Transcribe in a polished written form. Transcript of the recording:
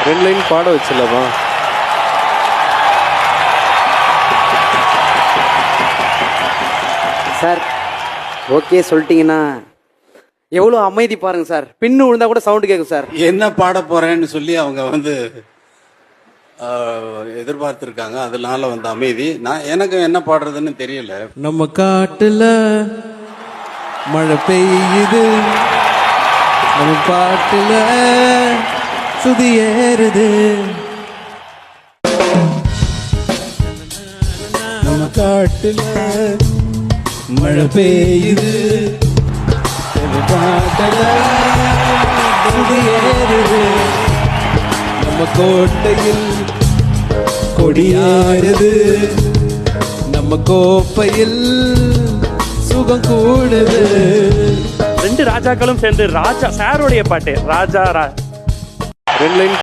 2 line பாட வச்சிடலாமா? Sir okay சொல்லிட்டீங்கன்னா எவ்வளோ அமைதி பாருங்க சார். பின்னு விழுந்தா கூட சவுண்டு கேட்கும் சார். என்ன பாட போறேன்னு சொல்லி அவங்க எதிர்பார்த்திருக்காங்க. அதனால அமைதி. எனக்கு என்ன பாடுறதுன்னு தெரியல. நம்ம காட்டுல மழை பெய்யுது, நம்ம பாட்டுல சுதி ஏறுது. நம்ம காட்டுல மழை பெய்யுது, நம்ம பாட்டுல சுதி ஏறுது. நம்ம கோட்டையில் கொடியாறுது, நம்ம கோப்பையில் சுகம் கூடுது. 2 ராஜாக்களும் சேர்ந்து ராஜா சாரோடைய பாட்டு ராஜா 2 லைன்